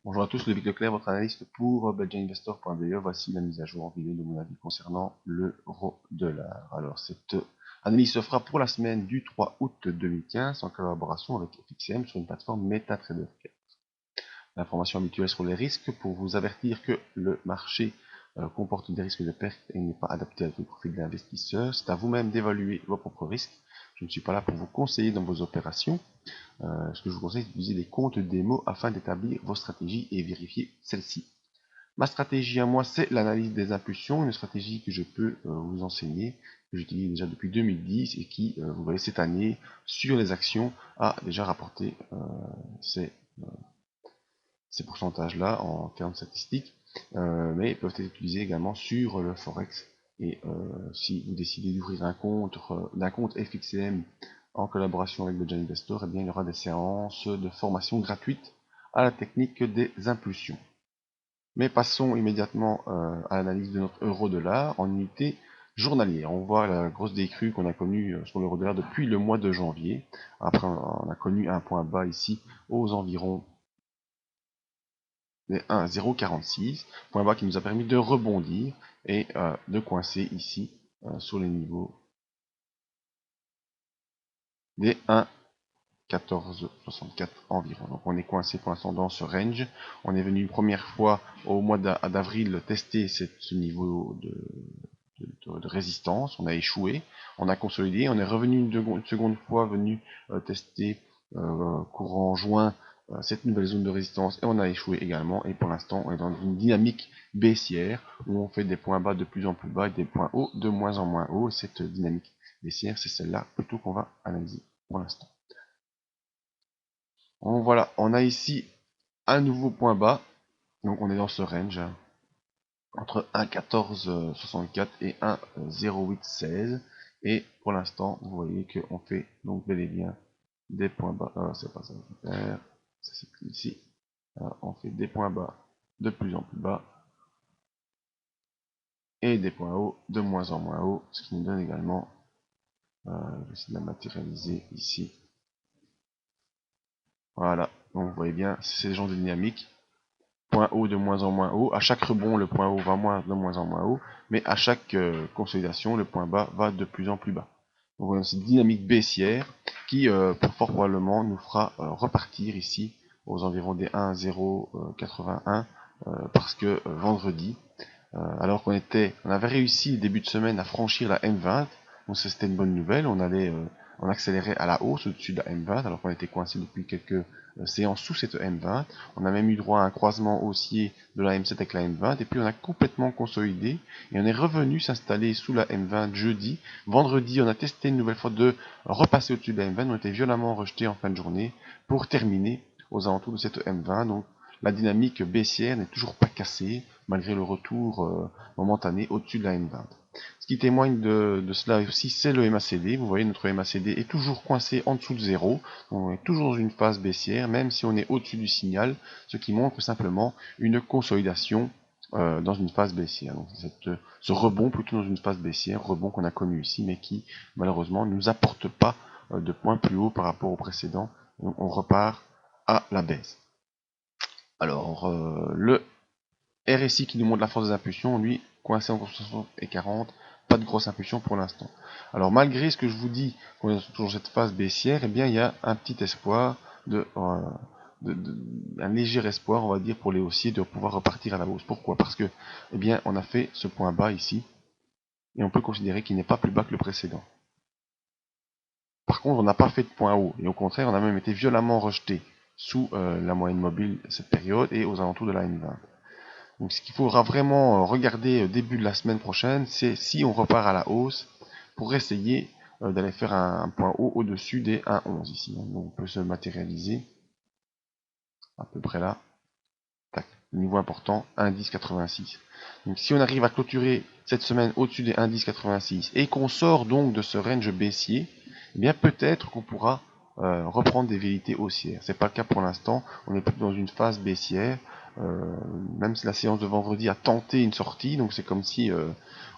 Bonjour à tous, Ludovic Leclerc, votre analyste pour belgianinvestor.be. Voici la mise à jour en vidéo de mon avis concernant l'euro-dollar. Alors, cette analyse se fera pour la semaine du 3 août 2015 en collaboration avec FXM sur une plateforme MetaTrader 4. L'information habituelle sur les risques pour vous avertir que le marché comporte des risques de perte et n'est pas adapté avec le profil de l'investisseur. C'est à vous-même d'évaluer vos propres risques. Je ne suis pas là pour vous conseiller dans vos opérations. Ce que je vous conseille, c'est d'utiliser des comptes démo afin d'établir vos stratégies et vérifier celles-ci. Ma stratégie à moi, c'est l'analyse des impulsions, une stratégie que je peux vous enseigner, que j'utilise déjà depuis 2010 et qui, vous voyez, cette année, sur les actions, a déjà rapporté ces, ces pourcentages-là en termes statistiques, mais peuvent être utilisés également sur le Forex. Et si vous décidez d'ouvrir un compte FXCM en collaboration avec Belgian Investor, eh bien, il y aura des séances de formation gratuites à la technique des impulsions. Mais passons immédiatement à l'analyse de notre euro-dollar en unité journalière. On voit la grosse décrue qu'on a connue sur l'euro-dollar depuis le mois de janvier. Après, on a connu un point bas ici aux environs des 1,046, point bas qui nous a permis de rebondir et de coincer ici sur les niveaux des 1,1464 environ. Donc on est coincé pour l'instant dans ce range. On est venu une première fois au mois d'avril tester ce niveau de résistance. On a échoué, on a consolidé, on est revenu une seconde fois venu tester courant juin cette nouvelle zone de résistance et on a échoué également. Et pour l'instant, on est dans une dynamique baissière où on fait des points bas de plus en plus bas et des points hauts de moins en moins hauts. Cette dynamique baissière, c'est celle-là plutôt qu'on va analyser pour l'instant. Voilà, on a ici un nouveau point bas. Donc on est dans ce range entre 1,1464 et 1,0816. Et pour l'instant, vous voyez qu'on fait donc bel et bien des points bas. C'est pas ça que je vais faire. Ça c'est plus ici. On fait des points bas de plus en plus bas et des points hauts de moins en moins hauts, ce qui nous donne également, je vais essayer de la matérialiser ici. Voilà, donc vous voyez bien, c'est ce genre de dynamique. Point haut de moins en moins haut. À chaque rebond, le point haut va de moins en moins haut, mais à chaque consolidation, le point bas va de plus en plus bas. Donc voilà, c'est une dynamique baissière qui, fort probablement, nous fera repartir ici aux environs des 1,081 parce que vendredi, alors on avait réussi début de semaine à franchir la M20, donc ça c'était une bonne nouvelle, on accélérait à la hausse au-dessus de la M20, alors qu'on était coincé depuis quelques séances sous cette M20, on a même eu droit à un croisement haussier de la M7 avec la M20, et puis on a complètement consolidé, et on est revenu s'installer sous la M20 jeudi. Vendredi, on a testé une nouvelle fois de repasser au-dessus de la M20, on a été violemment rejeté en fin de journée, pour terminer aux alentours de cette M20, donc la dynamique baissière n'est toujours pas cassée, malgré le retour momentané au-dessus de la M20. Ce qui témoigne de cela aussi, c'est le MACD. Vous voyez, notre MACD est toujours coincé en dessous de 0. On est toujours dans une phase baissière, même si on est au-dessus du signal, ce qui montre simplement une consolidation dans une phase baissière. Donc ce rebond plutôt dans une phase baissière, rebond qu'on a connu ici, mais qui malheureusement ne nous apporte pas de points plus haut par rapport au précédent. Donc on repart à la baisse. Alors, le RSI qui nous montre la force des impulsions, lui, coincé entre 60 et 40, pas de grosse impulsion pour l'instant. Alors, malgré ce que je vous dis, qu'on est toujours dans cette phase baissière, eh bien, il y a un petit espoir, un léger espoir, on va dire, pour les haussiers de pouvoir repartir à la hausse. Pourquoi? Parce que, eh bien, on a fait ce point bas ici, et on peut considérer qu'il n'est pas plus bas que le précédent. Par contre, on n'a pas fait de point haut, et au contraire, on a même été violemment rejeté sous la moyenne mobile cette période et aux alentours de la M20. Donc ce qu'il faudra vraiment regarder au début de la semaine prochaine, c'est si on repart à la hausse pour essayer d'aller faire un point haut au-dessus des 1,11 ici. Donc on peut se matérialiser à peu près là. Tac, niveau important, 1,1086. Donc si on arrive à clôturer cette semaine au-dessus des 1,1086 et qu'on sort donc de ce range baissier, eh bien peut-être qu'on pourra reprendre des vérités haussières. C'est pas le cas pour l'instant, on est plutôt dans une phase baissière. même si la séance de vendredi a tenté une sortie, donc c'est comme si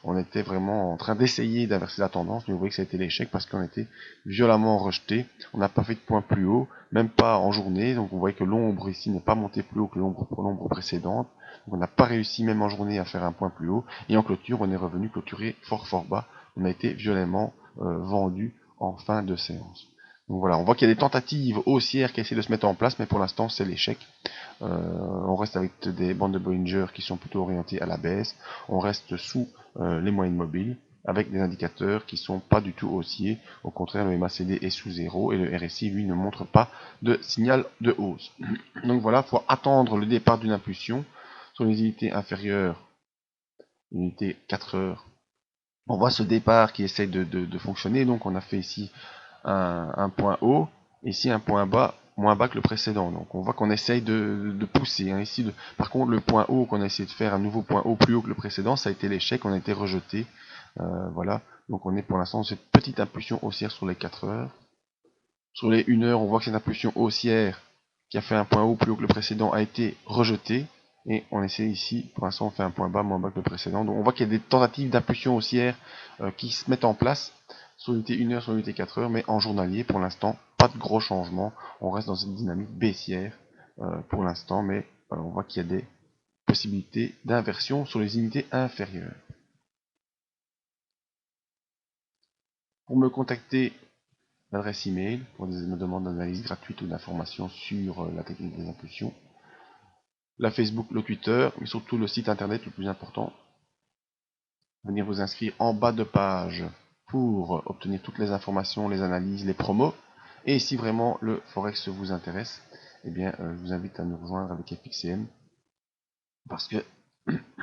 on était vraiment en train d'essayer d'inverser la tendance, mais vous voyez que ça a été l'échec parce qu'on a été violemment rejeté. On n'a pas fait de point plus haut, même pas en journée, donc vous voyez que l'ombre ici n'est pas montée plus haut que l'ombre précédente. Donc on n'a pas réussi même en journée à faire un point plus haut, et en clôture on est revenu clôturer fort bas. On a été violemment vendu en fin de séance. Donc voilà, on voit qu'il y a des tentatives haussières qui essaient de se mettre en place, mais pour l'instant c'est l'échec. On reste avec des bandes de Bollinger qui sont plutôt orientées à la baisse. On reste sous les moyennes mobiles avec des indicateurs qui sont pas du tout haussiers. Au contraire, le MACD est sous 0 et le RSI, lui, ne montre pas de signal de hausse. Donc voilà, il faut attendre le départ d'une impulsion sur les unités inférieures, unité 4 heures. On voit ce départ qui essaie de fonctionner. Donc on a fait ici un point haut, ici un point bas, moins bas que le précédent. Donc on voit qu'on essaye de pousser. Hein, ici, par contre, le point haut qu'on a essayé de faire, un nouveau point haut plus haut que le précédent, ça a été l'échec, on a été rejeté. Voilà, donc on est pour l'instant dans cette petite impulsion haussière sur les 4 heures. Sur les 1 heure, on voit que cette impulsion haussière qui a fait un point haut plus haut que le précédent a été rejetée. Et on essaie ici, pour l'instant on fait un point bas, moins bas que le précédent. Donc on voit qu'il y a des tentatives d'impulsion haussière qui se mettent en place sur l'unité 1 heure, sur l'unité 4 heures, mais en journalier pour l'instant, pas de gros changements. On reste dans cette dynamique baissière pour l'instant, mais on voit qu'il y a des possibilités d'inversion sur les unités inférieures. Pour me contacter, l'adresse email pour des demandes d'analyse gratuite ou d'informations sur la technique des impulsions. La Facebook, le Twitter, mais surtout le site internet le plus important. Venir vous inscrire en bas de page pour obtenir toutes les informations, les analyses, les promos. Et si vraiment le Forex vous intéresse, eh bien, je vous invite à nous rejoindre avec FXCM. Parce que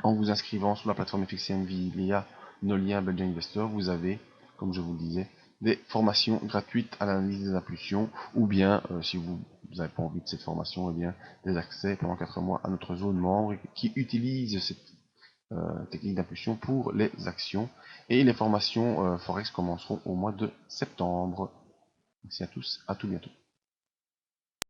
en vous inscrivant sur la plateforme FXCM via nos liens Belgian Investor, vous avez, comme je vous le disais, des formations gratuites à l'analyse des impulsions, ou bien, si vous n'avez pas envie de cette formation, eh bien, des accès pendant 4 mois à notre zone membre qui utilise cette technique d'impulsion pour les actions. Et les formations Forex commenceront au mois de septembre. Merci à tous, à tout bientôt.